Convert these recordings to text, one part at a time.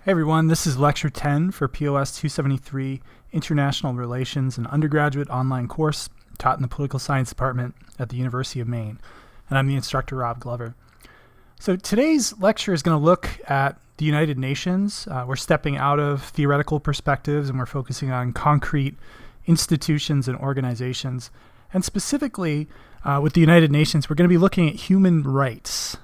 Hey everyone, this is Lecture 10 for POS 273, International Relations, an undergraduate online course taught in the Political Science Department at the University of Maine. And I'm the instructor, Rob Glover. So today's lecture is going to look at the United Nations. We're stepping out of theoretical perspectives and we're focusing on concrete institutions and organizations. And specifically with the United Nations, we're going to be looking at human rights.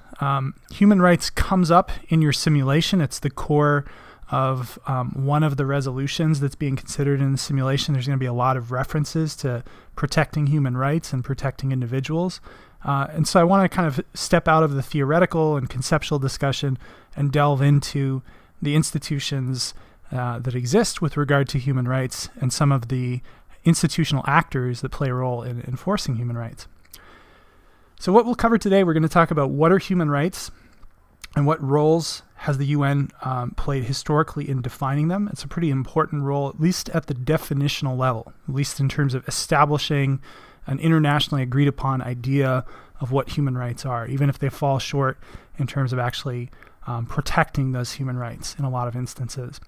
Human rights comes up in your simulation. It's the core of one of the resolutions that's being considered in the simulation. There's going to be a lot of references to protecting human rights and protecting individuals. And so I want to kind of step out of the theoretical and conceptual discussion and delve into the institutions that exist with regard to human rights and some of the institutional actors that play a role in enforcing human rights. So what we'll cover today, we're going to talk about what are human rights and what roles has the UN played historically in defining them. It's a pretty important role, at least at the definitional level, at least in terms of establishing an internationally agreed upon idea of what human rights are, even if they fall short in terms of actually protecting those human rights in a lot of instances.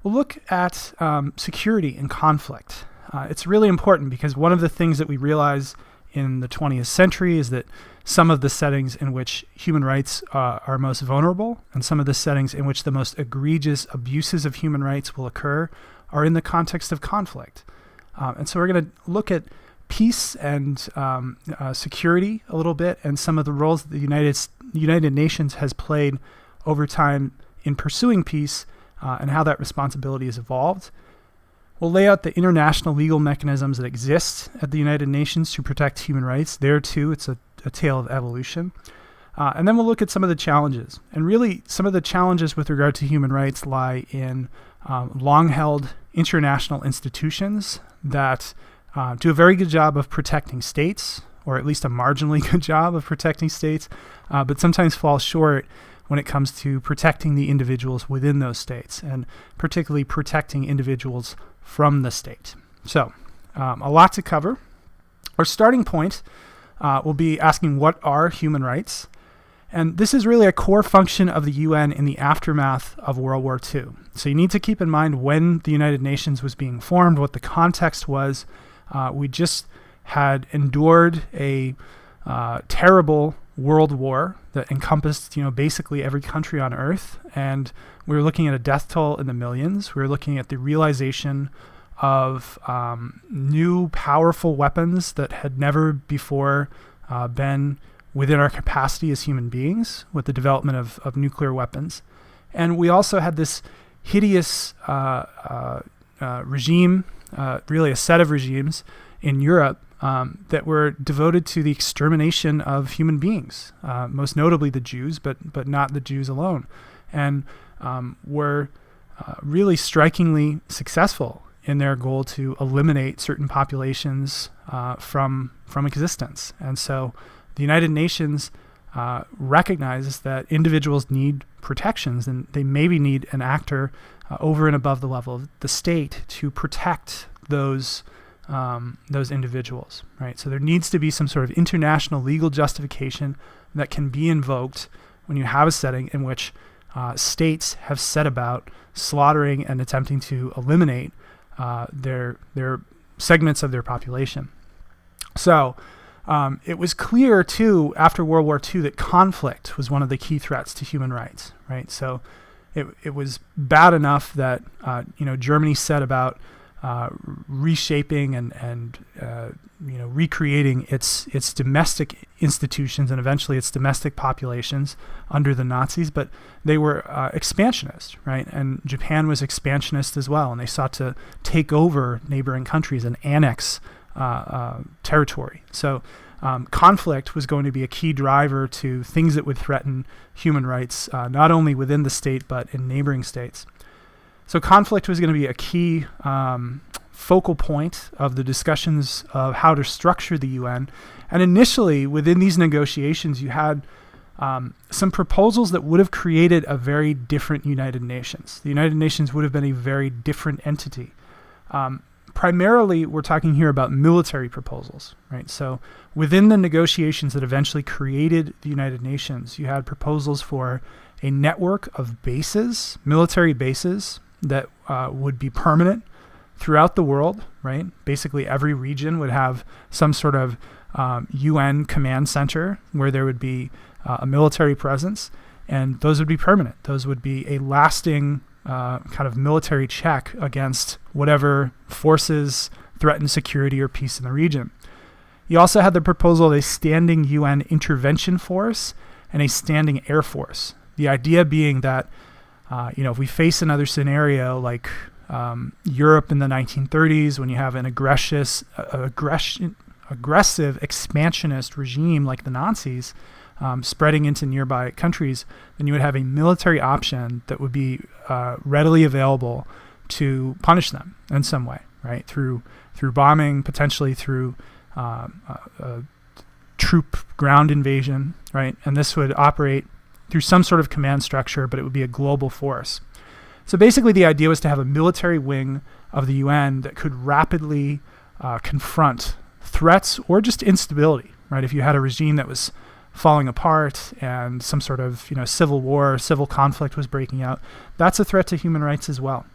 We'll look at security and conflict. It's really important because one of the things that we realize in the 20th century is that some of the settings in which human rights are most vulnerable and some of the settings in which the most egregious abuses of human rights will occur are in the context of conflict. And so we're going to look at peace and security a little bit and some of the roles that the United Nations has played over time in pursuing peace and how that responsibility has evolved. We'll lay out the international legal mechanisms that exist at the United Nations to protect human rights. There, too, it's a tale of evolution. And then we'll look at some of the challenges. And really, some of the challenges with regard to human rights lie in long-held international institutions that do a very good job of protecting states, or at least a marginally good job of protecting states, but sometimes fall short when it comes to protecting the individuals within those states, and particularly protecting individuals from the state. So, a lot to cover. Our starting point will be asking what are human rights? And this is really a core function of the UN in the aftermath of World War II. So you need to keep in mind when the United Nations was being formed, what the context was. We just had endured a terrible world war that encompassed, basically every country on Earth, and we were looking at a death toll in the millions. We were looking at the realization of new powerful weapons that had never before been within our capacity as human beings with the development of nuclear weapons. And we also had this hideous regime, really a set of regimes in Europe that were devoted to the extermination of human beings, most notably the Jews, but not the Jews alone, and were really strikingly successful in their goal to eliminate certain populations from existence. And so the United Nations recognizes that individuals need protections, and they maybe need an actor over and above the level of the state to protect those individuals, right? So there needs to be some sort of international legal justification that can be invoked when you have a setting in which states have set about slaughtering and attempting to eliminate their segments of their population. So it was clear too after World War II that conflict was one of the key threats to human rights, right? So it was bad enough that Germany set about reshaping and recreating its domestic institutions and eventually its domestic populations under the Nazis, but they were expansionist, right? And Japan was expansionist as well, and they sought to take over neighboring countries and annex territory. So conflict was going to be a key driver to things that would threaten human rights, not only within the state but in neighboring states. So conflict was going to be a key focal point of the discussions of how to structure the UN. And initially, within these negotiations, you had some proposals that would have created a very different United Nations. The United Nations would have been a very different entity. primarily, we're talking here about military proposals, right? So within the negotiations that eventually created the United Nations, you had proposals for a network of bases, military bases, that would be permanent throughout the world, right? Basically, every region would have some sort of UN command center where there would be a military presence, and those would be permanent. Those would be a lasting kind of military check against whatever forces threaten security or peace in the region. You also had the proposal of a standing UN intervention force and a standing air force. The idea being that, if we face another scenario like Europe in the 1930s, when you have an aggressive expansionist regime like the Nazis spreading into nearby countries, then you would have a military option that would be readily available to punish them in some way, right? Through bombing, potentially through troop ground invasion, right? And this would operate through some sort of command structure, but it would be a global force. So basically the idea was to have a military wing of the UN that could rapidly confront threats or just instability, right? If you had a regime that was falling apart and some sort of civil war, civil conflict was breaking out, that's a threat to human rights as well.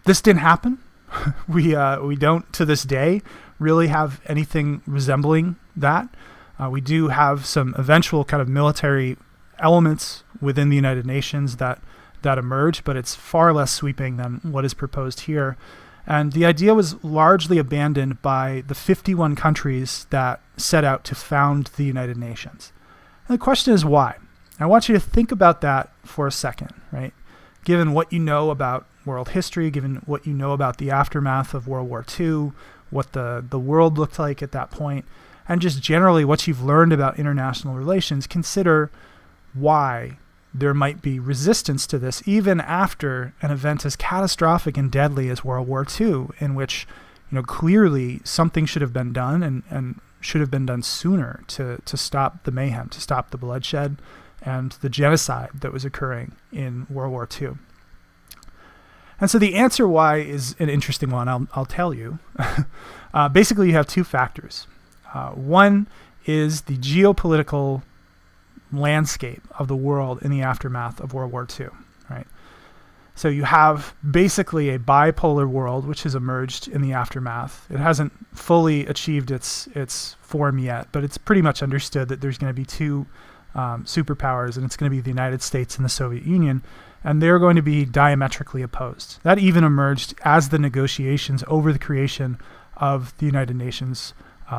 This didn't happen. We don't to this day really have anything resembling that. We do have some eventual kind of military elements within the United Nations that emerge, but it's far less sweeping than what is proposed here. And the idea was largely abandoned by the 51 countries that set out to found the United Nations. And the question is why? I want you to think about that for a second, right? Given what you know about world history, given what you know about the aftermath of World War II, what the world looked like at that point, and just generally what you've learned about international relations, consider why there might be resistance to this even after an event as catastrophic and deadly as World War II, in which clearly something should have been done and should have been done sooner to stop the mayhem, to stop the bloodshed and the genocide that was occurring in World War II. And so the answer why is an interesting one, I'll tell you. Basically, you have two factors. One is the geopolitical landscape of the world in the aftermath of World War II, right? So you have basically a bipolar world which has emerged in the aftermath. It hasn't fully achieved its form yet, but it's pretty much understood that there's going to be two superpowers, and it's going to be the United States and the Soviet Union, and they're going to be diametrically opposed. That even emerged as the negotiations over the creation of the United Nations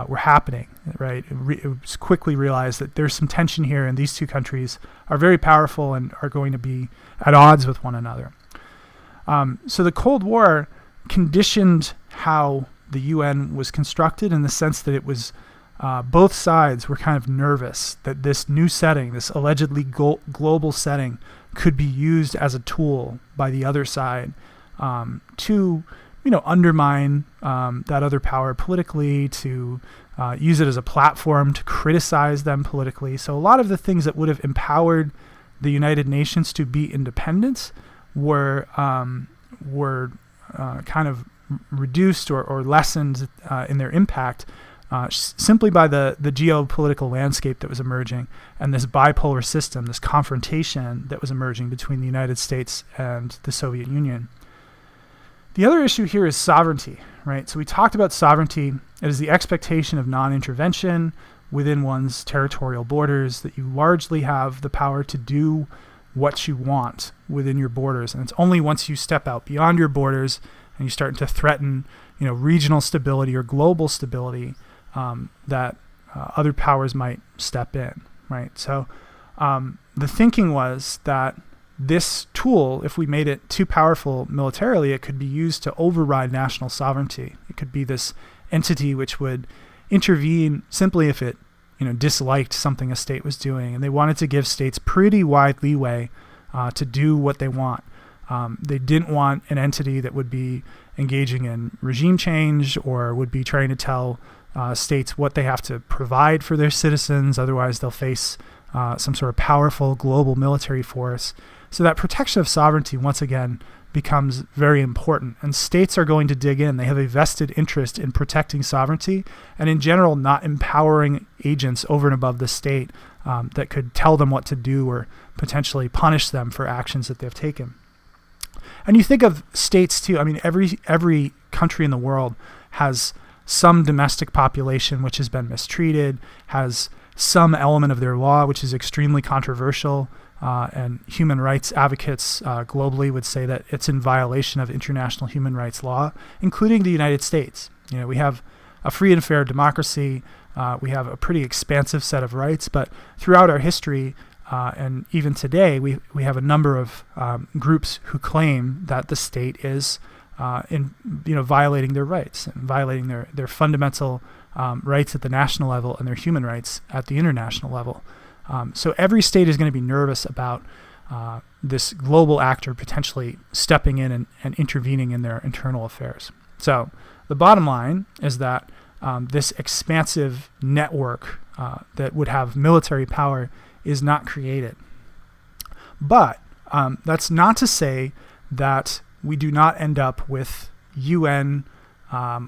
were happening, right? It was quickly realized that there's some tension here, and these two countries are very powerful and are going to be at odds with one another. So the Cold War conditioned how the UN was constructed in the sense that it was both sides were kind of nervous that this new setting, this allegedly global setting, could be used as a tool by the other side to undermine that other power politically, to use it as a platform to criticize them politically. So a lot of the things that would have empowered the United Nations to be independent were kind of reduced or lessened in their impact simply by the geopolitical landscape that was emerging and this bipolar system, this confrontation that was emerging between the United States and the Soviet Union. The other issue here is sovereignty, right? So we talked about sovereignty. It is the expectation of non-intervention within one's territorial borders, that you largely have the power to do what you want within your borders. And it's only once you step out beyond your borders and you start to threaten, regional stability or global stability that other powers might step in, right? So the thinking was that this tool, if we made it too powerful militarily, it could be used to override national sovereignty. It could be this entity which would intervene simply if it, disliked something a state was doing, and they wanted to give states pretty wide leeway to do what they want. They didn't want an entity that would be engaging in regime change or would be trying to tell states what they have to provide for their citizens. Otherwise, they'll face some sort of powerful global military force. So that protection of sovereignty, once again, becomes very important. And states are going to dig in. They have a vested interest in protecting sovereignty and in general not empowering agents over and above the state that could tell them what to do or potentially punish them for actions that they've taken. And you think of states too. I mean, every country in the world has some domestic population which has been mistreated, has some element of their law which is extremely controversial, and human rights advocates globally would say that it's in violation of international human rights law, including the United States. You know, we have a free and fair democracy. We have a pretty expansive set of rights, but throughout our history, and even today, we have a number of groups who claim that the state is violating their rights and violating their fundamental rights at the national level and their human rights at the international level. So every state is going to be nervous about this global actor potentially stepping in and intervening in their internal affairs. So the bottom line is that this expansive network that would have military power is not created. But that's not to say that we do not end up with UN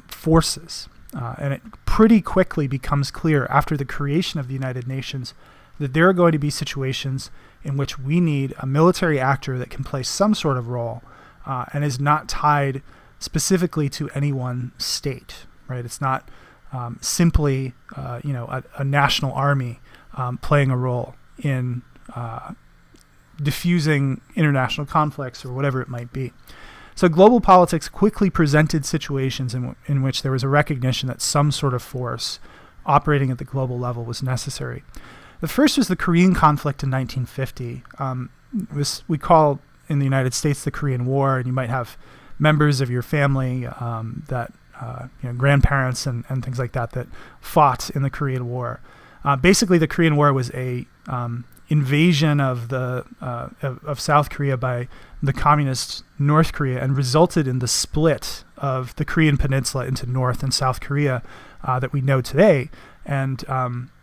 forces. And it pretty quickly becomes clear after the creation of the United Nations that there are going to be situations in which we need a military actor that can play some sort of role and is not tied specifically to any one state, right? It's not simply a national army playing a role in diffusing international conflicts or whatever it might be. So global politics quickly presented situations in which there was a recognition that some sort of force operating at the global level was necessary. The first was the Korean conflict in 1950. We call in the United States the Korean War, and you might have members of your family grandparents and things like that fought in the Korean War. Basically, the Korean War was a invasion of South Korea by the communist North Korea and resulted in the split of the Korean peninsula into North and South Korea that we know today. And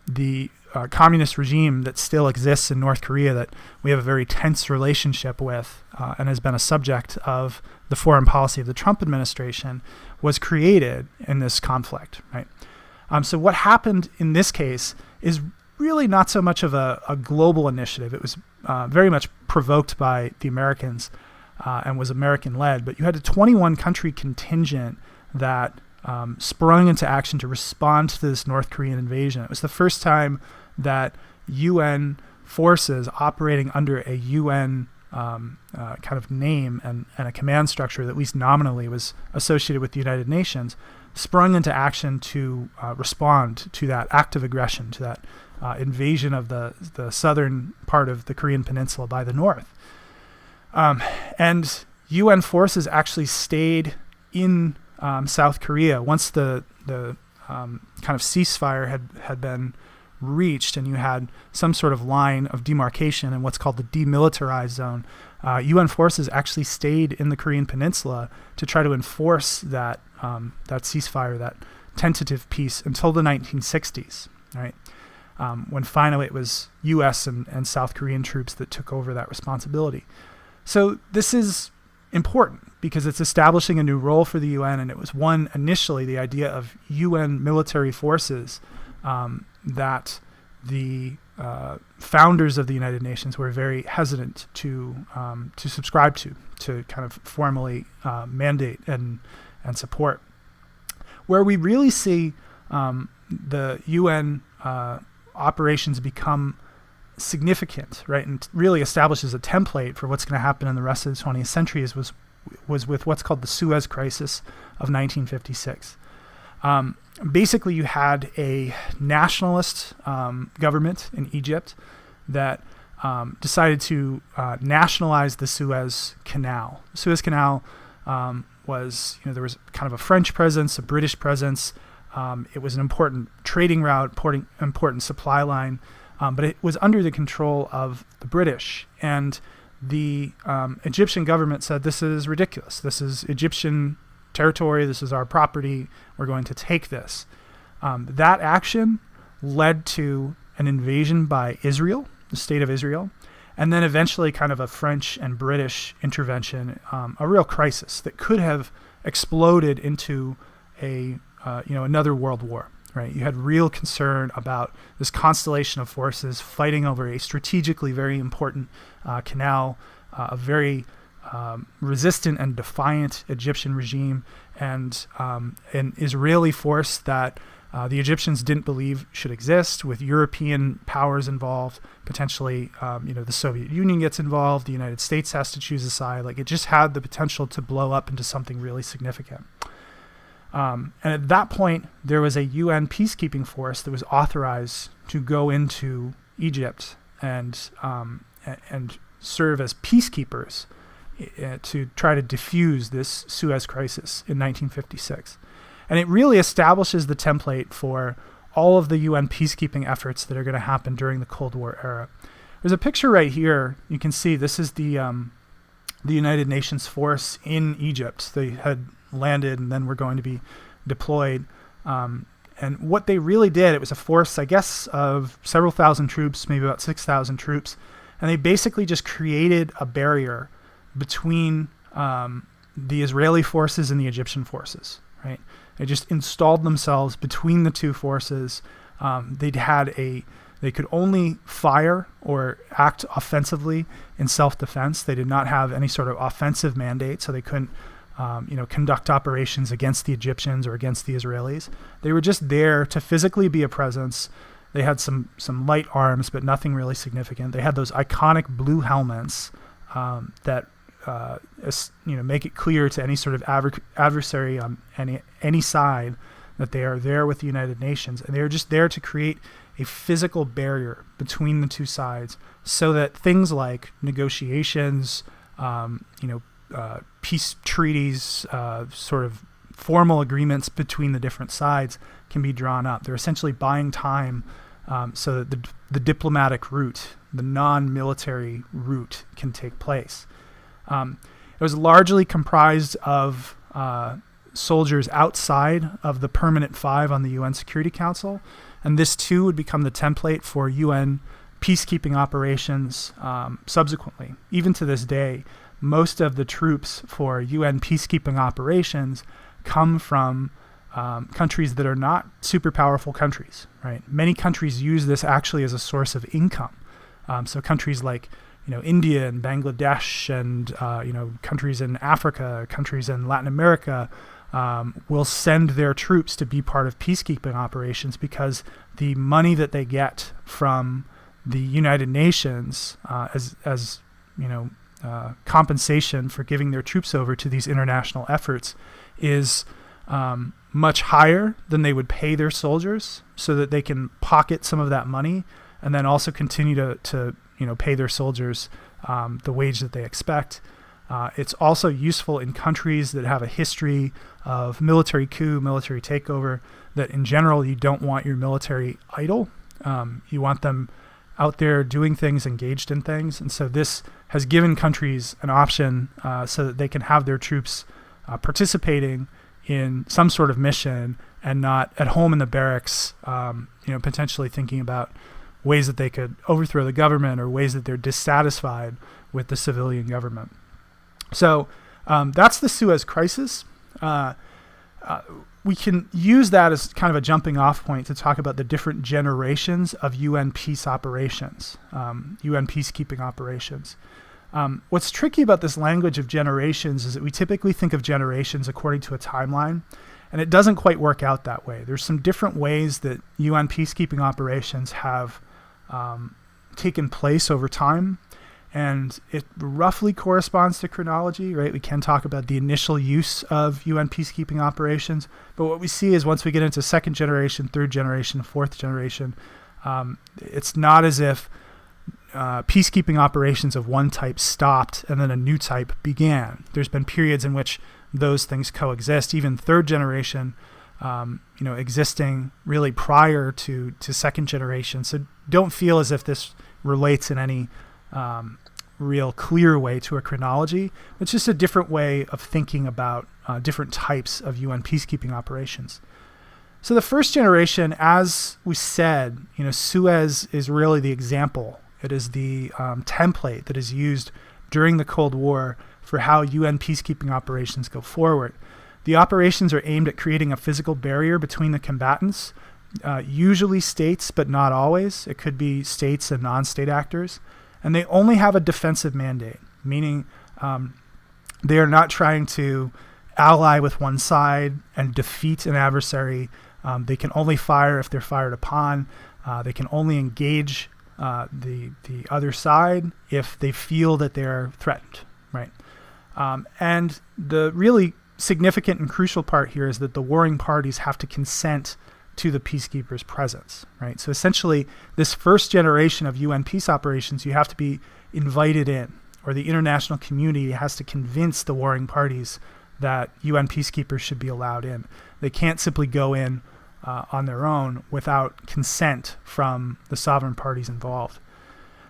the communist regime that still exists in North Korea that we have a very tense relationship with and has been a subject of the foreign policy of the Trump administration was created in this conflict, right? So what happened in this case is really not so much of a global initiative. It was very much provoked by the Americans and was American-led, but you had a 21-country contingent that sprung into action to respond to this North Korean invasion. It was the first time that UN forces operating under a UN kind of name and a command structure that at least nominally was associated with the United Nations sprung into action to respond to that act of aggression, to that invasion of the southern part of the Korean peninsula by the North. And UN forces actually stayed in South Korea once the kind of ceasefire had been reached and you had some sort of line of demarcation in what's called the demilitarized zone. UN forces actually stayed in the Korean peninsula to try to enforce that ceasefire, that tentative peace until the 1960s, right? When finally it was U.S. and South Korean troops that took over that responsibility. So this is important because it's establishing a new role for the UN, and it was initially the idea of UN military forces that the founders of the United Nations were very hesitant to subscribe to kind of formally mandate and support. Where we really see the UN operations become significant, right, and really establishes a template for what's going to happen in the rest of the 20th century was with what's called the Suez Crisis of 1956. Basically, you had a nationalist government in Egypt that decided to nationalize the Suez Canal. The Suez Canal was, there was kind of a French presence, a British presence. It was an important trading route, important supply line, but it was under the control of the British. And the Egyptian government said, this is ridiculous. This is Egyptian territory. This is our property. We're going to take this. That action led to an invasion by Israel, the state of Israel. and then eventually kind of a French and British intervention, a real crisis that could have exploded into another world war. Right, you had real concern about this constellation of forces fighting over a strategically very important canal, a very resistant and defiant Egyptian regime, and an Israeli force that the Egyptians didn't believe should exist, with European powers involved. Potentially, the Soviet Union gets involved. The United States has to choose a side. Like, it just had the potential to blow up into something really significant. And at that point, there was a UN peacekeeping force that was authorized to go into Egypt and serve as peacekeepers to try to defuse this Suez crisis in 1956. And it really establishes the template for all of the UN peacekeeping efforts that are going to happen during the Cold War era. There's a picture right here. You can see this is the United Nations force in Egypt. They had landed and then were going to be deployed. And what they really did, it was a force, I guess, of several thousand troops, maybe about 6,000 troops. And they basically just created a barrier between the Israeli forces and the Egyptian forces, right? They just installed themselves between the two forces. They could only fire or act offensively in self-defense. They did not have any sort of offensive mandate, so they couldn't conduct operations against the Egyptians or against the Israelis. They were just there to physically be a presence. They had some light arms, but nothing really significant. They had those iconic blue helmets that make it clear to any sort of adversary on any side that they are there with the United Nations, and they are just there to create a physical barrier between the two sides, so that things like negotiations, peace treaties, sort of formal agreements between the different sides can be drawn up. They're essentially buying time so that the diplomatic route, the non-military route, can take place. It was largely comprised of soldiers outside of the permanent five on the UN Security Council, and this too would become the template for UN peacekeeping operations subsequently. Even to this day, most of the troops for UN peacekeeping operations come from countries that are not super powerful countries, right? Many countries use this actually as a source of income. So countries like India and Bangladesh and countries in Africa, countries in Latin America will send their troops to be part of peacekeeping operations, because the money that they get from the United Nations as compensation for giving their troops over to these international efforts is much higher than they would pay their soldiers, so that they can pocket some of that money and then also continue to pay their soldiers the wage that they expect. It's also useful in countries that have a history of military coup, military takeover, that in general you don't want your military idle. You want them out there doing things, engaged in things. And so this has given countries an option so that they can have their troops participating in some sort of mission and not at home in the barracks, potentially thinking about ways that they could overthrow the government or ways that they're dissatisfied with the civilian government. So that's the Suez Crisis. We can use that as kind of a jumping off point to talk about the different generations of UN peace operations, UN peacekeeping operations. What's tricky about this language of generations is that we typically think of generations according to a timeline, and it doesn't quite work out that way. There's some different ways that UN peacekeeping operations have taken place over time, and it roughly corresponds to chronology, right? We can talk about the initial use of UN peacekeeping operations, but what we see is once we get into second generation, third generation, fourth generation, it's not as if peacekeeping operations of one type stopped and then a new type began. There's been periods in which those things coexist, even third generation, existing really prior to second generation. So don't feel as if this relates in any real clear way to a chronology. It's just a different way of thinking about different types of UN peacekeeping operations. So the first generation, as we said, Suez is really the example. It is the template that is used during the Cold War for how UN peacekeeping operations go forward. The operations are aimed at creating a physical barrier between the combatants, usually states, but not always. It could be states and non-state actors. And they only have a defensive mandate, meaning they are not trying to ally with one side and defeat an adversary. They can only fire if they're fired upon. They can only engage the other side if they feel that they're threatened, right? And the really significant and crucial part here is that the warring parties have to consent to the peacekeepers' presence, right? So essentially, this first generation of UN peace operations, you have to be invited in, or the international community has to convince the warring parties that UN peacekeepers should be allowed in. They can't simply go in on their own without consent from the sovereign parties involved.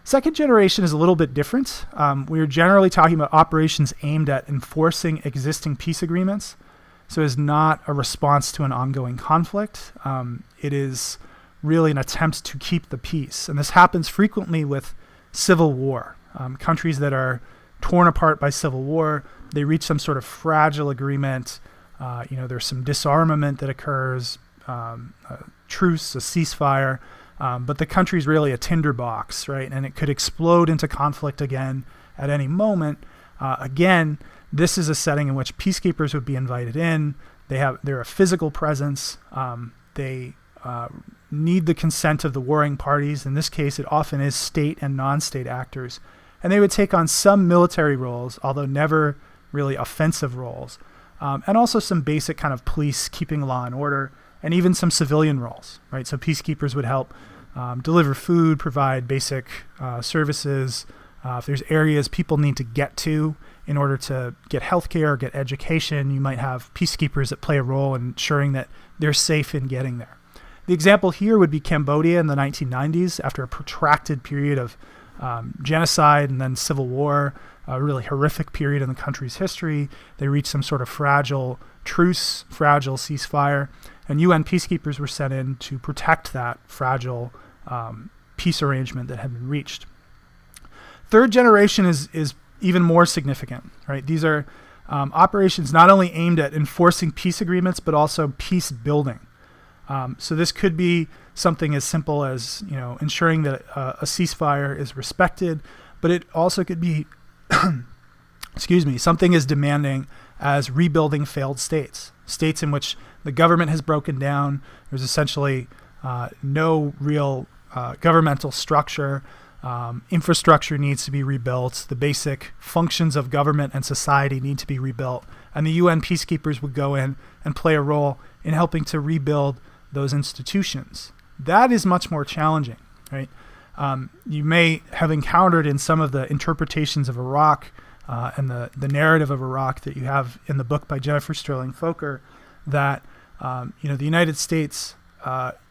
Second generation is a little bit different. We're generally talking about operations aimed at enforcing existing peace agreements. So it's not a response to an ongoing conflict. It is really an attempt to keep the peace. And this happens frequently with civil war. Countries that are torn apart by civil war, they reach some sort of fragile agreement. There's some disarmament that occurs, a truce, a ceasefire. But the country's really a tinderbox, right? And it could explode into conflict again at any moment. Again, this is a setting in which peacekeepers would be invited in. They're a physical presence. They need the consent of the warring parties. In this case, it often is state and non-state actors. And they would take on some military roles, although never really offensive roles. And also some basic kind of police keeping law and order, and even some civilian roles, right? So peacekeepers would help deliver food, provide basic services. If there's areas people need to get to in order to get healthcare, get education, you might have peacekeepers that play a role in ensuring that they're safe in getting there. The example here would be Cambodia in the 1990s, after a protracted period of genocide and then civil war, a really horrific period in the country's history. They reached some sort of fragile truce, fragile ceasefire, and UN peacekeepers were sent in to protect that fragile peace arrangement that had been reached. Third generation is even more significant, right? These are operations not only aimed at enforcing peace agreements, but also peace building. So this could be something as simple as, ensuring that a ceasefire is respected, but it also could be, something as demanding as rebuilding failed states in which the government has broken down. There's essentially no real governmental structure. Infrastructure needs to be rebuilt. The basic functions of government and society need to be rebuilt. And the UN peacekeepers would go in and play a role in helping to rebuild those institutions. That is much more challenging, right? You may have encountered in some of the interpretations of Iraq and the narrative of Iraq that you have in the book by Jennifer Sterling Foker that the United States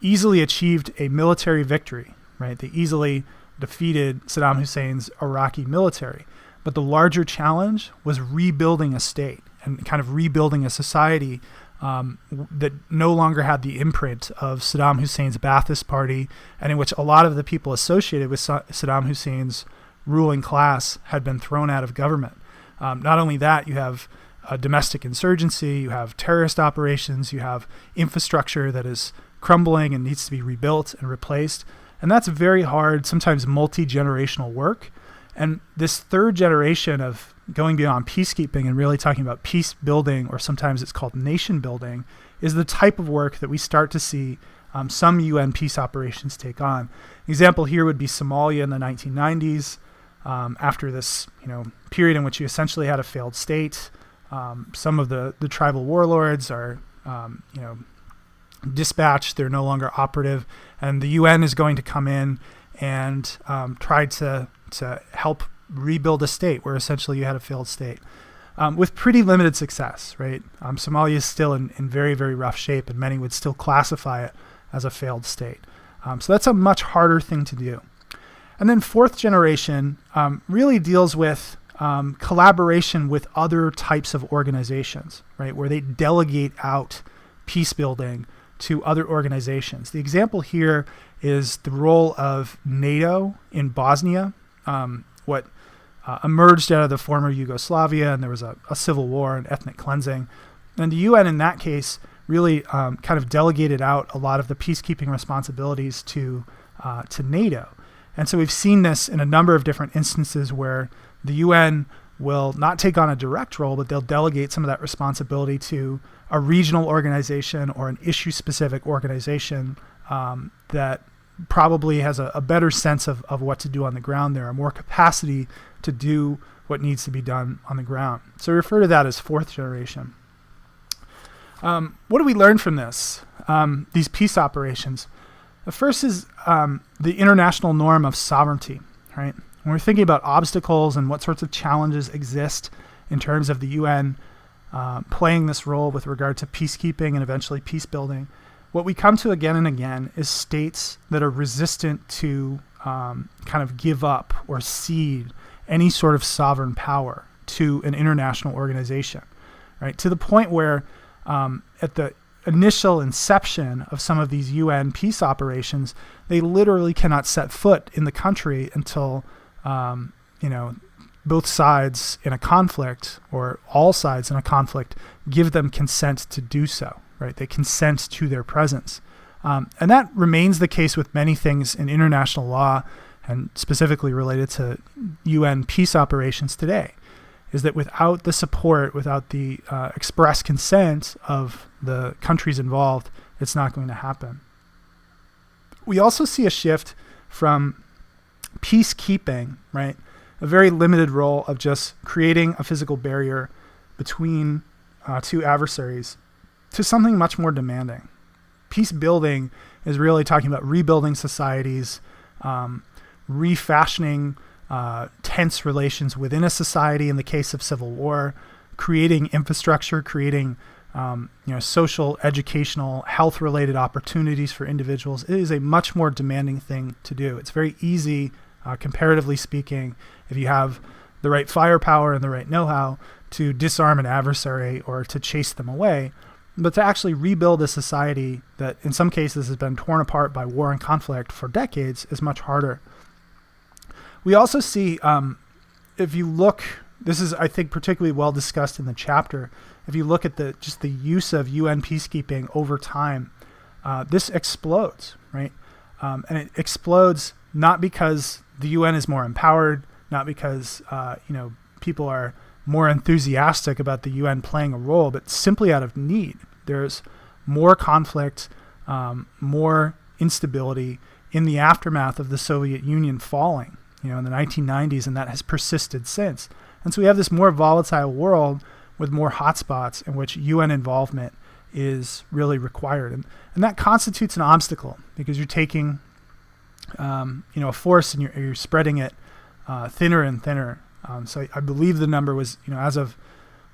easily achieved a military victory, right? They easily defeated Saddam Hussein's Iraqi military. But the larger challenge was rebuilding a state and kind of rebuilding a society that no longer had the imprint of Saddam Hussein's Ba'athist Party, and in which a lot of the people associated with Saddam Hussein's ruling class had been thrown out of government. Not only that, you have a domestic insurgency, you have terrorist operations, you have infrastructure that is crumbling and needs to be rebuilt and replaced. And that's very hard, sometimes multi-generational work. And this third generation of going beyond peacekeeping and really talking about peace building, or sometimes it's called nation building, is the type of work that we start to see some UN peace operations take on. An example here would be Somalia in the 1990s. After this period in which you essentially had a failed state, some of the tribal warlords are dispatched. They're no longer operative, and the UN is going to come in and try to help rebuild a state where essentially you had a failed state, with pretty limited success, right? Somalia is still in very, very rough shape, and many would still classify it as a failed state. So that's a much harder thing to do. And then fourth generation really deals with collaboration with other types of organizations, right? Where they delegate out peace building to other organizations. The example here is the role of NATO in Bosnia, what emerged out of the former Yugoslavia, and there was a civil war and ethnic cleansing. And the UN in that case really kind of delegated out a lot of the peacekeeping responsibilities to NATO. And so we've seen this in a number of different instances where the UN will not take on a direct role, but they'll delegate some of that responsibility to a regional organization or an issue-specific organization that probably has a better sense of what to do on the ground there, or more capacity to do what needs to be done on the ground. So we refer to that as fourth generation. What do we learn from this, these peace operations? The first is the international norm of sovereignty, right? When we're thinking about obstacles and what sorts of challenges exist in terms of the UN playing this role with regard to peacekeeping and eventually peace building, what we come to again and again is states that are resistant to kind of give up or cede any sort of sovereign power to an international organization, right? To the point where at the initial inception of some of these UN peace operations, they literally cannot set foot in the country until both sides in a conflict, or all sides in a conflict, give them consent to do so, right? They consent to their presence. And that remains the case with many things in international law, and specifically related to UN peace operations today, is that without the support, without the express consent of the countries involved, it's not going to happen. We also see a shift from peacekeeping, right? A very limited role of just creating a physical barrier between two adversaries, to something much more demanding. Peace building is really talking about rebuilding societies, refashioning tense relations within a society in the case of civil war, creating infrastructure, creating social, educational, health-related opportunities for individuals. It is a much more demanding thing to do. It's very easy, comparatively speaking, if you have the right firepower and the right know-how, to disarm an adversary or to chase them away. But to actually rebuild a society that in some cases has been torn apart by war and conflict for decades is much harder. We also see, if you look, this is, I think, particularly well discussed in the chapter, if you look at the use of UN peacekeeping over time, this explodes, right? And it explodes not because the UN is more empowered, not because people are more enthusiastic about the UN playing a role, but simply out of need. There's more conflict, more instability in the aftermath of the Soviet Union falling, in the 1990s, and that has persisted since. And so we have this more volatile world with more hotspots in which UN involvement is really required. And that constitutes an obstacle, because you're taking a force and you're spreading it thinner and thinner. So I believe the number was, as of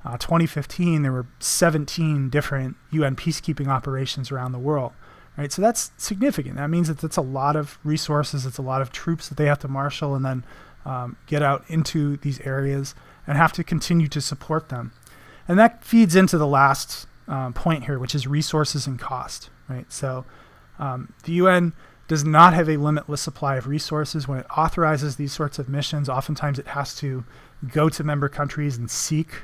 2015, there were 17 different UN peacekeeping operations around the world, right? So that's significant. That means that that's a lot of resources. It's a lot of troops that they have to marshal and then get out into these areas and have to continue to support them. And that feeds into the last point here, which is resources and cost, right? So the UN does not have a limitless supply of resources. When it authorizes these sorts of missions, oftentimes it has to go to member countries and seek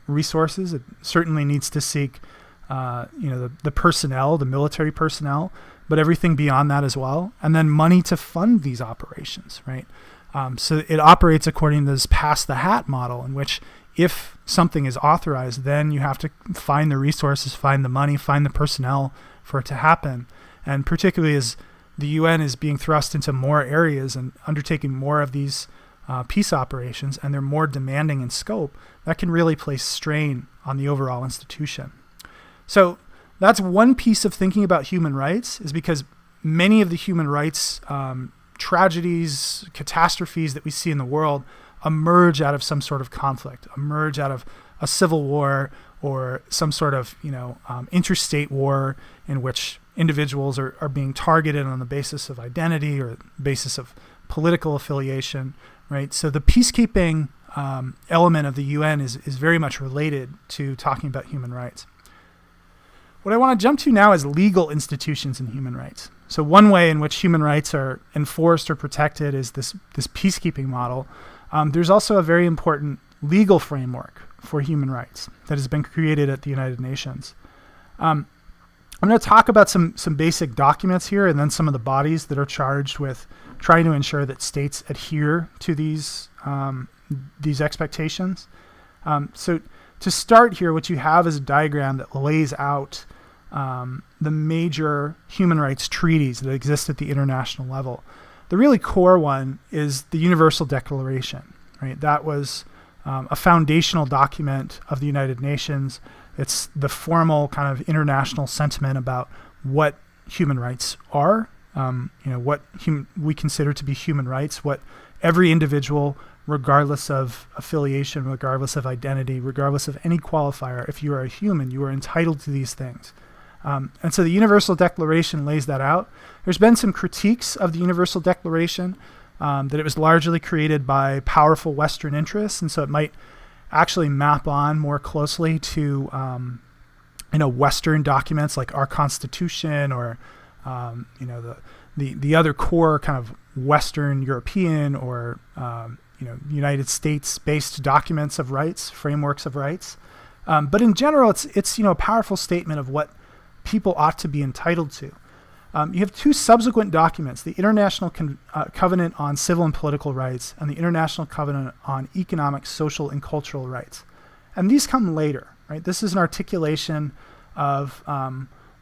resources. It certainly needs to seek the personnel, the military personnel, but everything beyond that as well. And then money to fund these operations, right? So it operates according to this pass the hat model, in which if something is authorized, then you have to find the resources, find the money, find the personnel for it to happen. And particularly as the UN is being thrust into more areas and undertaking more of these peace operations, and they're more demanding in scope, that can really place strain on the overall institution. So that's one piece of thinking about human rights, is because many of the human rights tragedies, catastrophes that we see in the world emerge out of some sort of conflict, emerge out of a civil war or some sort of interstate war in which individuals are being targeted on the basis of identity or basis of political affiliation, right? So the peacekeeping element of the UN is very much related to talking about human rights. What I want to jump to now is legal institutions and human rights. So one way in which human rights are enforced or protected is this peacekeeping model. There's also a very important legal framework for human rights that has been created at the United Nations. I'm going to talk about some basic documents here, and then some of the bodies that are charged with trying to ensure that states adhere to these expectations. So to start here, what you have is a diagram that lays out the major human rights treaties that exist at the international level. The really core one is the Universal Declaration, right? That was a foundational document of the United Nations. It's the formal kind of international sentiment about what human rights are, what we consider to be human rights, what every individual, regardless of affiliation, regardless of identity, regardless of any qualifier, if you are a human, you are entitled to these things. And so the Universal Declaration lays that out. There's been some critiques of the Universal Declaration, that it was largely created by powerful Western interests, and so it might actually map on more closely to Western documents like our Constitution or the other core kind of Western European or United States-based documents of rights, frameworks of rights. But in general, it's a powerful statement of what people ought to be entitled to. You have two subsequent documents, the International Covenant on Civil and Political Rights and the International Covenant on Economic, Social, and Cultural Rights. And these come later, right? This is an articulation of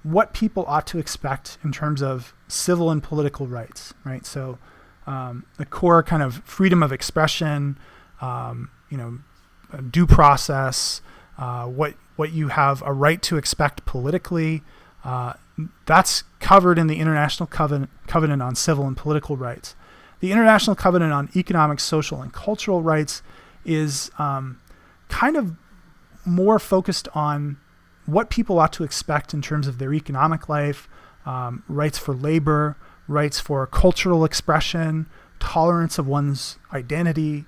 what people ought to expect in terms of civil and political rights, right? So the core kind of freedom of expression, due process, what you have a right to expect politically, that's covered in the International Covenant on Civil and Political Rights. The International Covenant on Economic, Social, and Cultural Rights is kind of more focused on what people ought to expect in terms of their economic life, rights for labor, rights for cultural expression, tolerance of one's identity,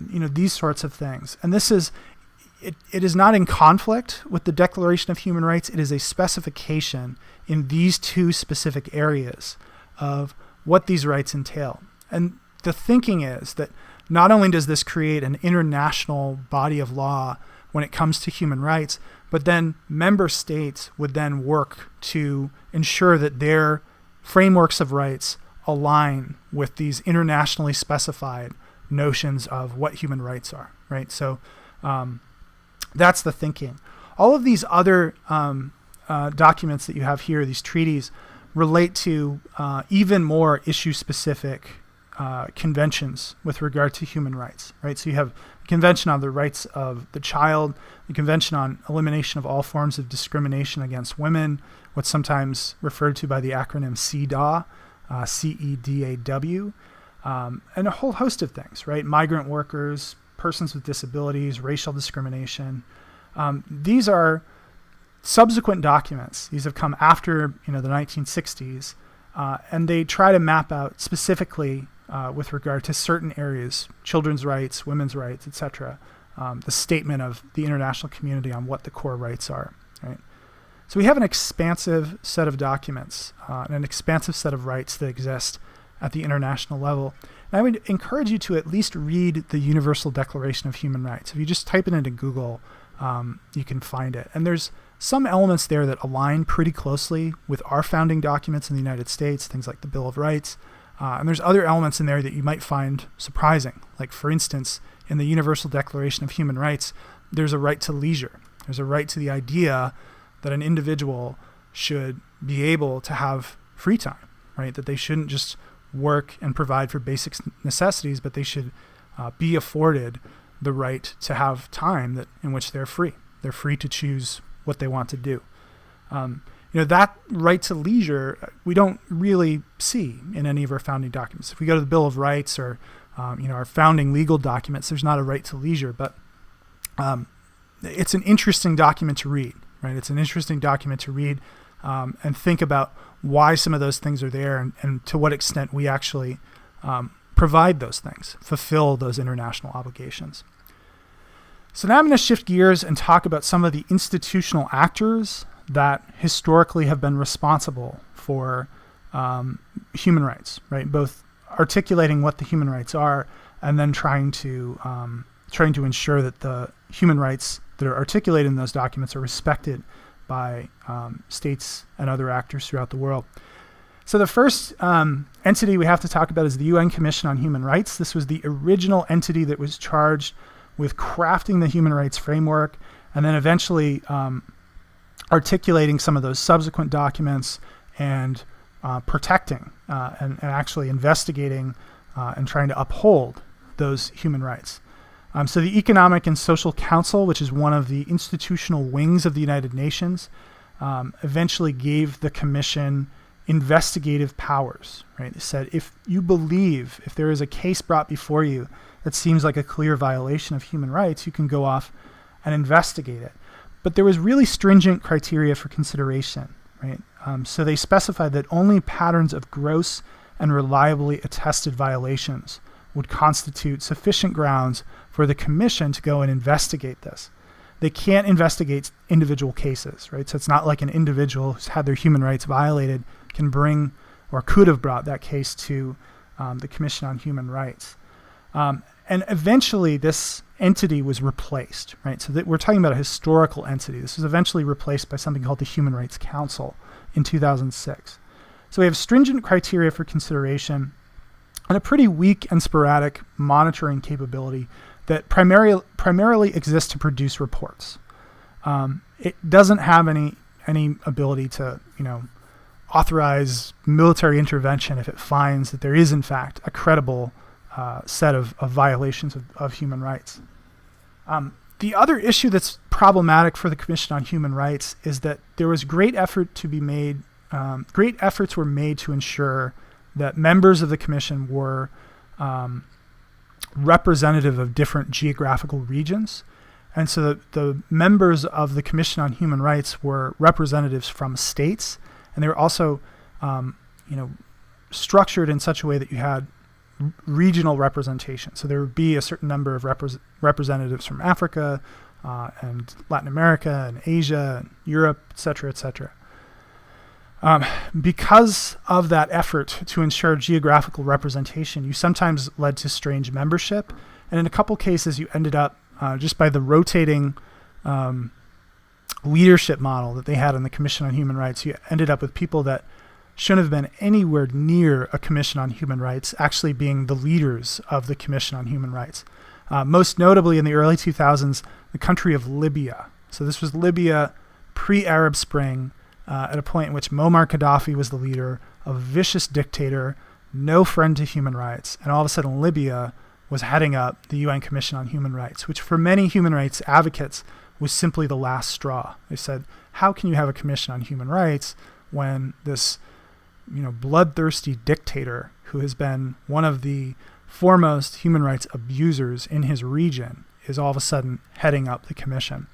these sorts of things. And this is It is not in conflict with the Declaration of Human Rights. It is a specification in these two specific areas of what these rights entail. And the thinking is that not only does this create an international body of law when it comes to human rights, but then member states would then work to ensure that their frameworks of rights align with these internationally specified notions of what human rights are, right? So, that's the thinking. All of these other documents that you have here, these treaties, relate to even more issue-specific conventions with regard to human rights, right? So you have the Convention on the Rights of the Child, the Convention on Elimination of All Forms of Discrimination Against Women, what's sometimes referred to by the acronym CEDAW, CEDAW, and a whole host of things, right? Migrant workers, persons with disabilities, racial discrimination. These are subsequent documents. These have come after the 1960s, and they try to map out specifically with regard to certain areas, children's rights, women's rights, etc., the statement of the international community on what the core rights are. Right? So we have an expansive set of documents and an expansive set of rights that exist at the international level. And I would encourage you to at least read the Universal Declaration of Human Rights. If you just type it into Google, you can find it. And there's some elements there that align pretty closely with our founding documents in the United States, things like the Bill of Rights. And there's other elements in there that you might find surprising. Like, for instance, in the Universal Declaration of Human Rights, there's a right to leisure. There's a right to the idea that an individual should be able to have free time, right? That they shouldn't just work and provide for basic necessities, but they should be afforded the right to have time in which they're free. They're free to choose what they want to do. That right to leisure, we don't really see in any of our founding documents. If we go to the Bill of Rights or our founding legal documents, there's not a right to leisure, but it's an interesting document to read, right? It's an interesting document to read and think about why some of those things are there and to what extent we actually provide those things, fulfill those international obligations. So now I'm going to shift gears and talk about some of the institutional actors that historically have been responsible for human rights, right? Both articulating what the human rights are and then trying to ensure that the human rights that are articulated in those documents are respected by states and other actors throughout the world. So the first entity we have to talk about is the UN Commission on Human Rights. This was the original entity that was charged with crafting the human rights framework and then eventually articulating some of those subsequent documents and protecting and actually investigating and trying to uphold those human rights. So the Economic and Social Council, which is one of the institutional wings of the United Nations, eventually gave the Commission investigative powers, right? They said, if you believe, if there is a case brought before you that seems like a clear violation of human rights, you can go off and investigate it. But there was really stringent criteria for consideration, right? So they specified that only patterns of gross and reliably attested violations would constitute sufficient grounds for the Commission to go and investigate this. They can't investigate individual cases, right? So it's not like an individual who's had their human rights violated can bring or could have brought that case to the Commission on Human Rights. And eventually this entity was replaced, right? So that we're talking about a historical entity. This was eventually replaced by something called the Human Rights Council in 2006. So we have stringent criteria for consideration and a pretty weak and sporadic monitoring capability that primarily exists to produce reports. It doesn't have any ability to, authorize military intervention if it finds that there is in fact a credible set of violations of human rights. The other issue that's problematic for the Commission on Human Rights is that there was great efforts were made to ensure that members of the Commission were representative of different geographical regions. And so the members of the Commission on Human Rights were representatives from states, and they were also structured in such a way that you had regional representation. So there would be a certain number of representatives from Africa and Latin America and Asia and Europe, et cetera, et cetera. Because of that effort to ensure geographical representation, you sometimes led to strange membership. And in a couple cases, you ended up just by the rotating leadership model that they had in the Commission on Human Rights, you ended up with people that shouldn't have been anywhere near a Commission on Human Rights actually being the leaders of the Commission on Human Rights. Most notably in the early 2000s, the country of Libya. So this was Libya pre-Arab Spring, at a point in which Muammar Gaddafi was the leader, a vicious dictator, no friend to human rights, and all of a sudden Libya was heading up the UN Commission on Human Rights, which for many human rights advocates was simply the last straw. They said, how can you have a Commission on Human Rights when this bloodthirsty dictator who has been one of the foremost human rights abusers in his region is all of a sudden heading up the Commission?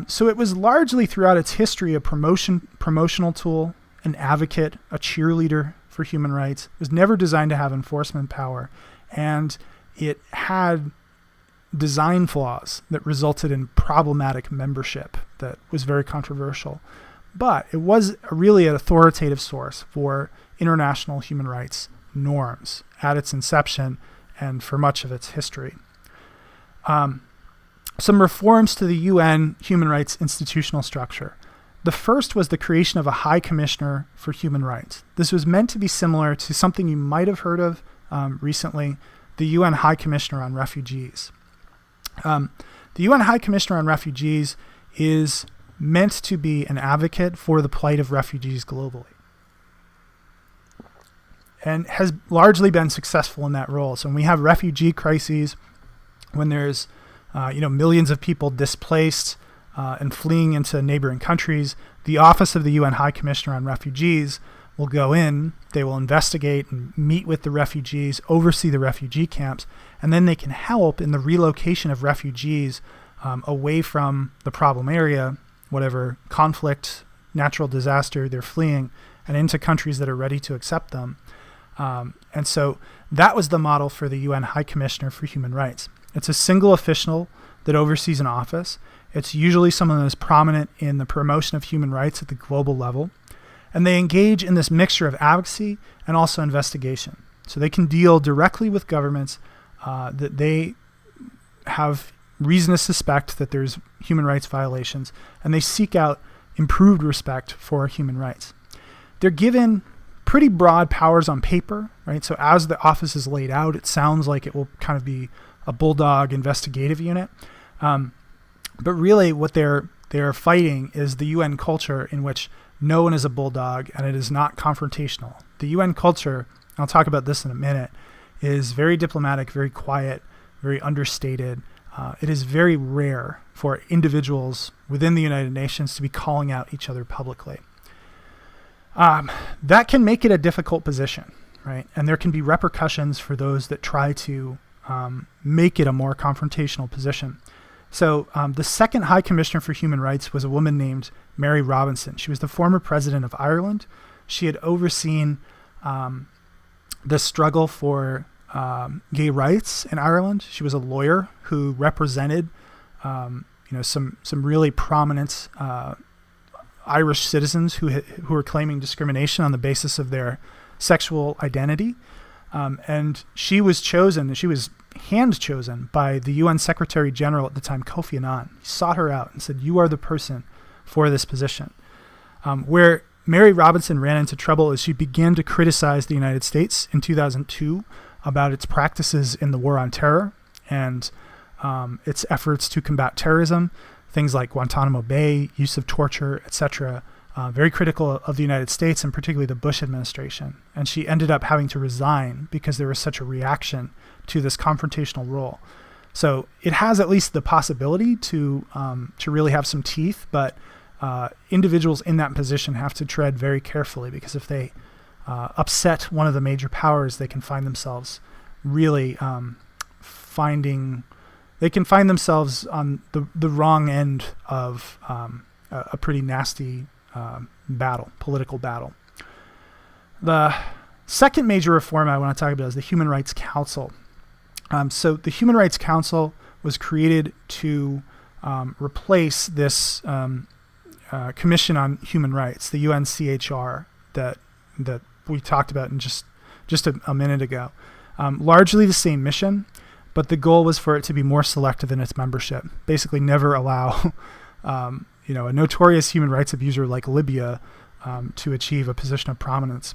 So it was largely throughout its history a promotional tool, an advocate, a cheerleader for human rights. It was never designed to have enforcement power, and it had design flaws that resulted in problematic membership that was very controversial. But it was really an authoritative source for international human rights norms at its inception and for much of its history. Some reforms to the UN human rights institutional structure. The first was the creation of a High Commissioner for Human Rights. This was meant to be similar to something you might have heard of recently, the UN High Commissioner on Refugees. The UN High Commissioner on Refugees is meant to be an advocate for the plight of refugees globally, and has largely been successful in that role. So when we have refugee crises, when there's millions of people displaced and fleeing into neighboring countries, the Office of the UN High Commissioner on Refugees will go in, they will investigate and meet with the refugees, oversee the refugee camps, and then they can help in the relocation of refugees away from the problem area, whatever conflict, natural disaster they're fleeing, and into countries that are ready to accept them. And so that was the model for the UN High Commissioner for Human Rights. It's a single official that oversees an office. It's usually someone that is prominent in the promotion of human rights at the global level. And they engage in this mixture of advocacy and also investigation. So they can deal directly with governments that they have reason to suspect that there's human rights violations, and they seek out improved respect for human rights. They're given pretty broad powers on paper, right? So as the office is laid out, it sounds like it will kind of be a bulldog investigative unit. But really what they're fighting is the UN culture in which no one is a bulldog and it is not confrontational. The UN culture, I'll talk about this in a minute, is very diplomatic, very quiet, very understated. It is very rare for individuals within the United Nations to be calling out each other publicly. That can make it a difficult position, right? And there can be repercussions for those that try to make it a more confrontational position. So the second High Commissioner for Human Rights was a woman named Mary Robinson. She was the former president of Ireland. She had overseen the struggle for gay rights in Ireland. She was a lawyer who represented some really prominent Irish citizens who were claiming discrimination on the basis of their sexual identity. And she was hand chosen by the UN Secretary General at the time, Kofi Annan. He sought her out and said, "You are the person for this position." Where Mary Robinson ran into trouble is she began to criticize the United States in 2002 about its practices in the war on terror and its efforts to combat terrorism, things like Guantanamo Bay, use of torture, etc. Very critical of the United States and particularly the Bush administration. And she ended up having to resign because there was such a reaction to this confrontational role. So it has at least the possibility to really have some teeth, but individuals in that position have to tread very carefully, because if they upset one of the major powers, they can find themselves really they can find themselves on the wrong end of a pretty nasty political battle. The second major reform I want to talk about is the Human Rights Council. So the Human Rights Council was created to replace this Commission on Human Rights, the UNCHR, that we talked about in just a minute ago. Largely the same mission, but the goal was for it to be more selective in its membership. Basically, never allow a notorious human rights abuser like Libya to achieve a position of prominence.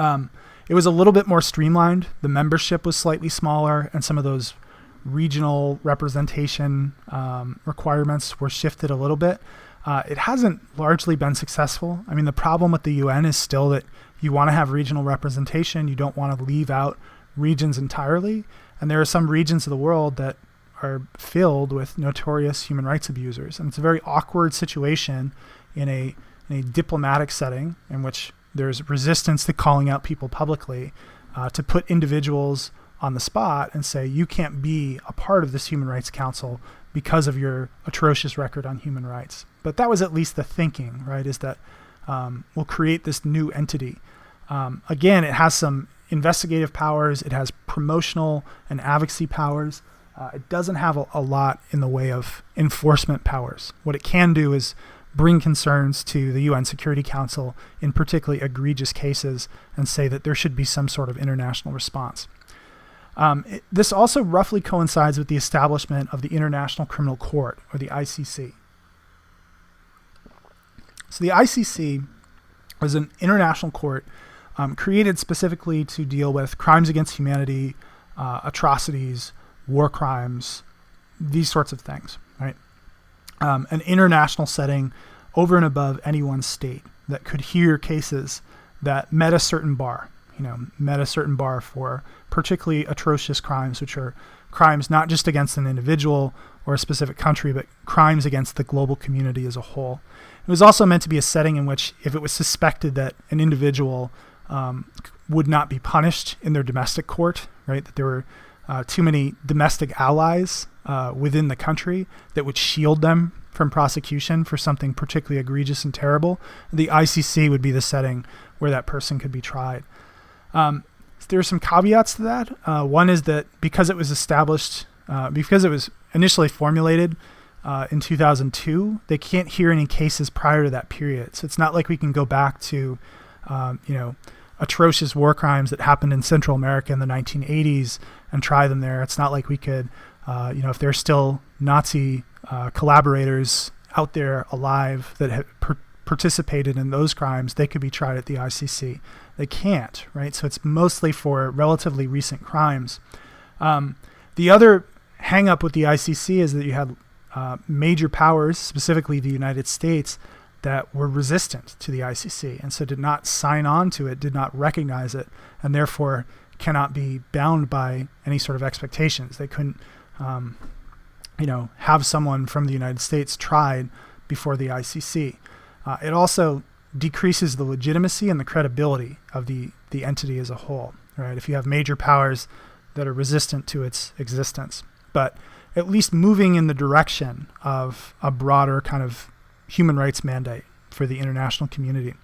It was a little bit more streamlined. The membership was slightly smaller, and some of those regional representation requirements were shifted a little bit. It hasn't largely been successful. I mean, the problem with the UN is still that you want to have regional representation. You don't want to leave out regions entirely. And there are some regions of the world that are filled with notorious human rights abusers. And it's a very awkward situation in a diplomatic setting in which there's resistance to calling out people publicly, to put individuals on the spot and say, you can't be a part of this Human Rights Council because of your atrocious record on human rights. But that was at least the thinking, right, is that we'll create this new entity. Again, it has some investigative powers. It has promotional and advocacy powers. It doesn't have a lot in the way of enforcement powers. What it can do is bring concerns to the UN Security Council in particularly egregious cases and say that there should be some sort of international response. This also roughly coincides with the establishment of the International Criminal Court, or the ICC. So the ICC was an international court created specifically to deal with crimes against humanity, atrocities, war crimes, these sorts of things, right? An international setting over and above any one state that could hear cases that met a certain bar, for particularly atrocious crimes, which are crimes not just against an individual or a specific country, but crimes against the global community as a whole. It was also meant to be a setting in which, if it was suspected that an individual would not be punished in their domestic court, right, that there were too many domestic allies within the country that would shield them from prosecution for something particularly egregious and terrible, the ICC would be the setting where that person could be tried. There are some caveats to that. One is that because it was established, because it was initially formulated in 2002, they can't hear any cases prior to that period. So it's not like we can go back to, atrocious war crimes that happened in Central America in the 1980s and try them there. It's not like we could, if there's still Nazi collaborators out there alive that have participated in those crimes, they could be tried at the ICC. They can't, right? So it's mostly for relatively recent crimes. The other hang up with the ICC is that you had major powers, specifically the United States, that were resistant to the ICC and so did not sign on to it, did not recognize it, and therefore cannot be bound by any sort of expectations. They couldn't, have someone from the United States tried before the ICC. It also decreases the legitimacy and the credibility of the entity as a whole, right? If you have major powers that are resistant to its existence, but at least moving in the direction of a broader kind of human rights mandate for the international community.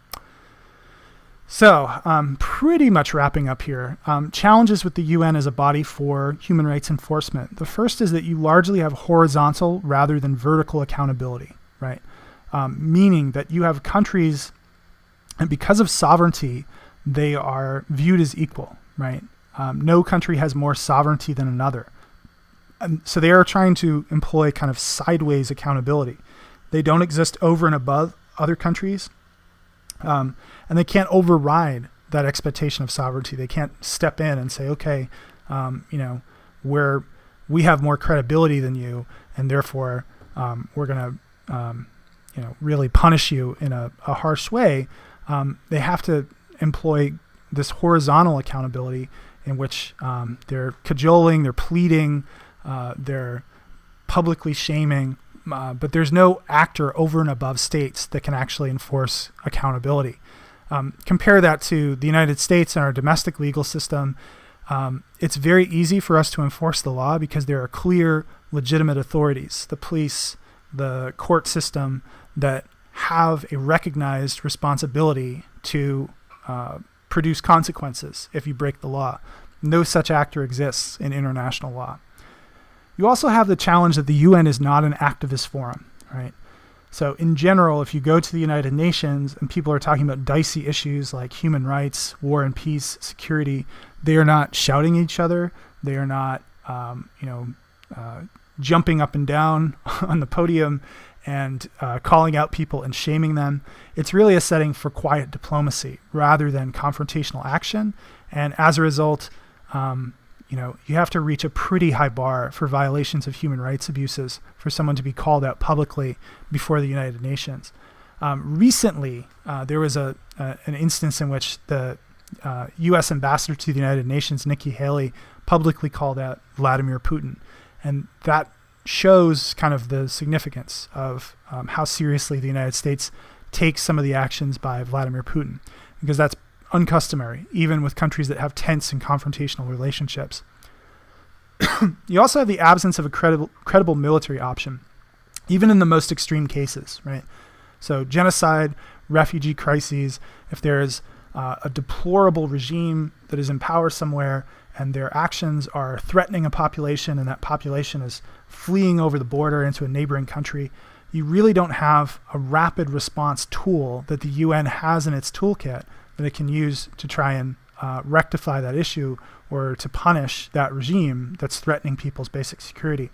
So pretty much wrapping up here. Challenges with the UN as a body for human rights enforcement. The first is that you largely have horizontal rather than vertical accountability, right? Meaning that you have countries, and because of sovereignty, they are viewed as equal, right? No country has more sovereignty than another. And so they are trying to employ kind of sideways accountability. They don't exist over and above other countries, and they can't override that expectation of sovereignty. They can't step in and say, okay, we have more credibility than you, and therefore we're going to really punish you in a harsh way. They have to employ this horizontal accountability in which they're cajoling, they're pleading, they're publicly shaming, but there's no actor over and above states that can actually enforce accountability. Compare that to the United States and our domestic legal system. It's very easy for us to enforce the law because there are clear, legitimate authorities, the police, the court system, that have a recognized responsibility to produce consequences if you break the law. No such actor exists in international law. You also have the challenge that the UN is not an activist forum, right? So in general, if you go to the United Nations and people are talking about dicey issues like human rights, war and peace, security, they are not shouting at each other. They are not, jumping up and down on the podium and calling out people and shaming them. It's really a setting for quiet diplomacy rather than confrontational action. And as a result, you have to reach a pretty high bar for violations of human rights abuses for someone to be called out publicly before the United Nations. Recently, there was an instance in which the U.S. ambassador to the United Nations, Nikki Haley, publicly called out Vladimir Putin. And that shows kind of the significance of how seriously the United States takes some of the actions by Vladimir Putin, because that's uncustomary, even with countries that have tense and confrontational relationships. You also have the absence of a credible military option, even in the most extreme cases, right? So genocide, refugee crises, if there is a deplorable regime that is in power somewhere and their actions are threatening a population and that population is fleeing over the border into a neighboring country, you really don't have a rapid response tool that the UN has in its toolkit that it can use to try and rectify that issue or to punish that regime that's threatening people's basic security.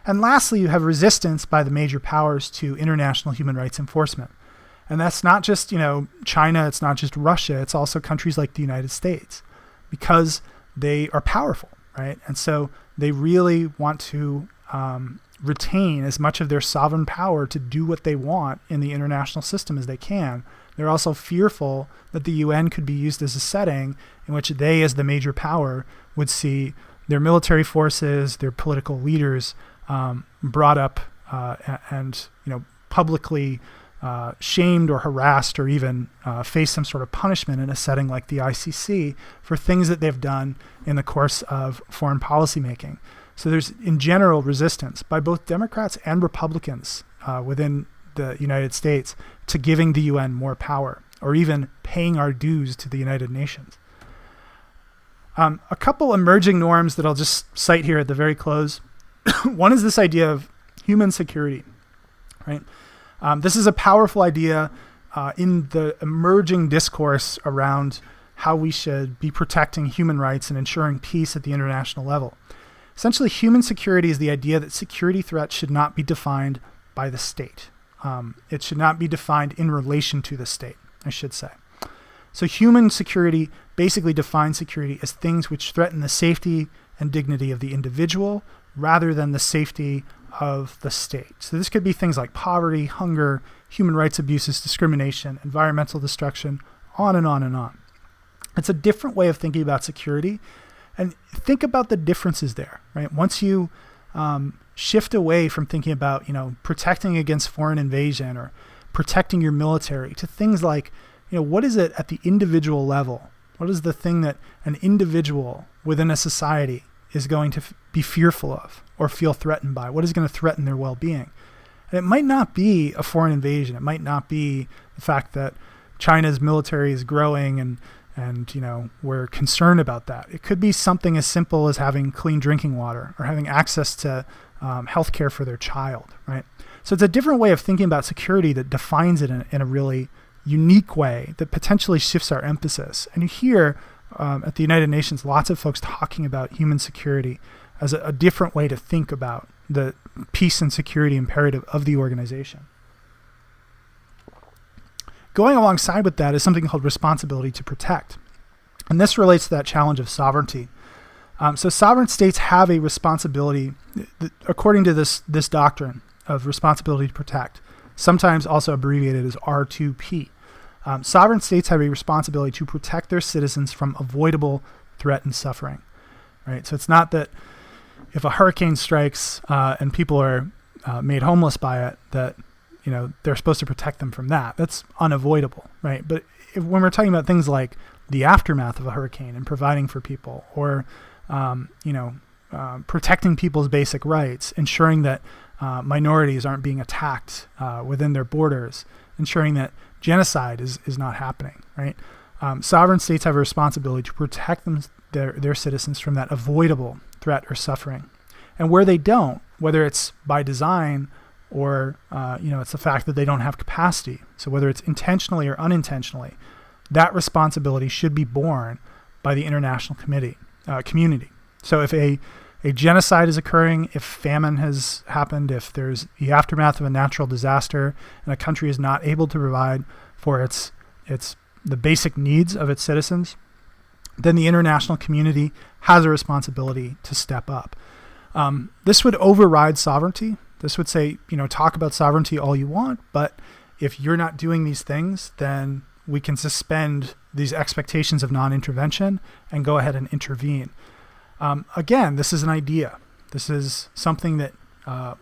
And lastly, you have resistance by the major powers to international human rights enforcement. And that's not just, China, it's not just Russia, it's also countries like the United States, because they are powerful, right? And so they really want to retain as much of their sovereign power to do what they want in the international system as they can. They're also fearful that the UN could be used as a setting in which they, as the major power, would see their military forces, their political leaders brought up and publicly shamed or harassed or even face some sort of punishment in a setting like the ICC for things that they've done in the course of foreign policy making. So there's, in general, resistance by both Democrats and Republicans within the United States to giving the UN more power or even paying our dues to the United Nations. A couple emerging norms that I'll just cite here at the very close. One is this idea of human security, right? This is a powerful idea in the emerging discourse around how we should be protecting human rights and ensuring peace at the international level. Essentially, human security is the idea that security threats should not be defined by the state. It should not be defined in relation to the state, I should say. So human security basically defines security as things which threaten the safety and dignity of the individual rather than the safety of the state. So this could be things like poverty, hunger, human rights abuses, discrimination, environmental destruction, on and on and on. It's a different way of thinking about security, and think about the differences there, right? Once you shift away from thinking about, protecting against foreign invasion or protecting your military to things like, what is it at the individual level? What is the thing that an individual within a society is going to be fearful of or feel threatened by? What is going to threaten their well-being? And it might not be a foreign invasion. It might not be the fact that China's military is growing and we're concerned about that. It could be something as simple as having clean drinking water or having access to health care for their child, right? So it's a different way of thinking about security that defines it in a really unique way that potentially shifts our emphasis. And you hear at the United Nations lots of folks talking about human security as a different way to think about the peace and security imperative of the organization. Going alongside with that is something called responsibility to protect. And this relates to that challenge of sovereignty. So sovereign states have a responsibility, according to this doctrine of responsibility to protect, sometimes also abbreviated as R2P. Sovereign states have a responsibility to protect their citizens from avoidable threat and suffering, right? So it's not that if a hurricane strikes and people are made homeless by it, that they're supposed to protect them from that. That's unavoidable, right? But when we're talking about things like the aftermath of a hurricane and providing for people, or protecting people's basic rights, ensuring that minorities aren't being attacked within their borders, ensuring that genocide is not happening, right? Sovereign states have a responsibility to protect their citizens from that avoidable threat or suffering. And where they don't, whether it's by design or it's the fact that they don't have capacity, so whether it's intentionally or unintentionally, that responsibility should be borne by the international community. So if a genocide is occurring, if famine has happened, if there's the aftermath of a natural disaster and a country is not able to provide for the basic needs of its citizens, then the international community has a responsibility to step up. This would override sovereignty. This would say, talk about sovereignty all you want, but if you're not doing these things, then we can suspend these expectations of non-intervention and go ahead and intervene. Again, this is an idea. This is something that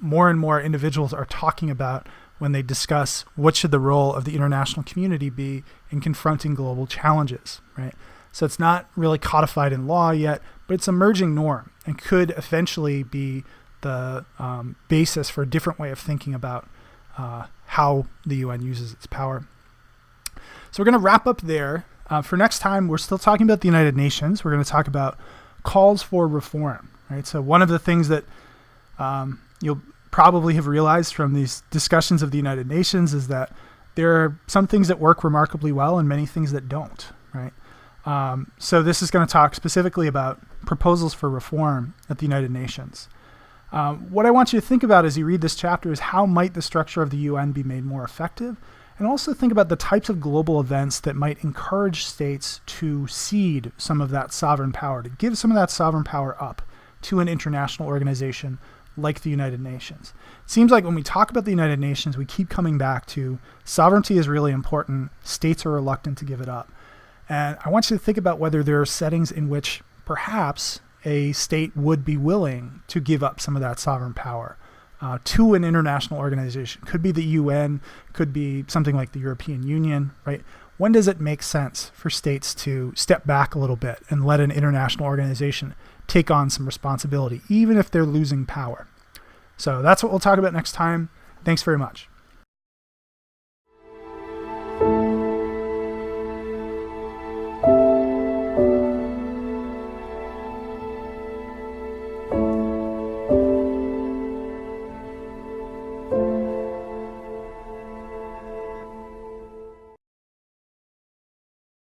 more and more individuals are talking about when they discuss what should the role of the international community be in confronting global challenges, right? So it's not really codified in law yet, but it's an emerging norm and could eventually be the basis for a different way of thinking about how the UN uses its power. So we're going to wrap up there. For next time, we're still talking about the United Nations. We're going to talk about calls for reform, right? So one of the things that you'll probably have realized from these discussions of the United Nations is that there are some things that work remarkably well and many things that don't, right? So this is going to talk specifically about proposals for reform at the United Nations. What I want you to think about as you read this chapter is how might the structure of the UN be made more effective, and also think about the types of global events that might encourage states to cede some of that sovereign power, to give some of that sovereign power up to an international organization like the United Nations. It seems like when we talk about the United Nations, we keep coming back to sovereignty is really important. States are reluctant to give it up. And I want you to think about whether there are settings in which perhaps a state would be willing to give up some of that sovereign power to an international organization. Could be the UN, could be something like the European Union, right? When does it make sense for states to step back a little bit and let an international organization take on some responsibility, even if they're losing power? So that's what we'll talk about next time. Thanks very much.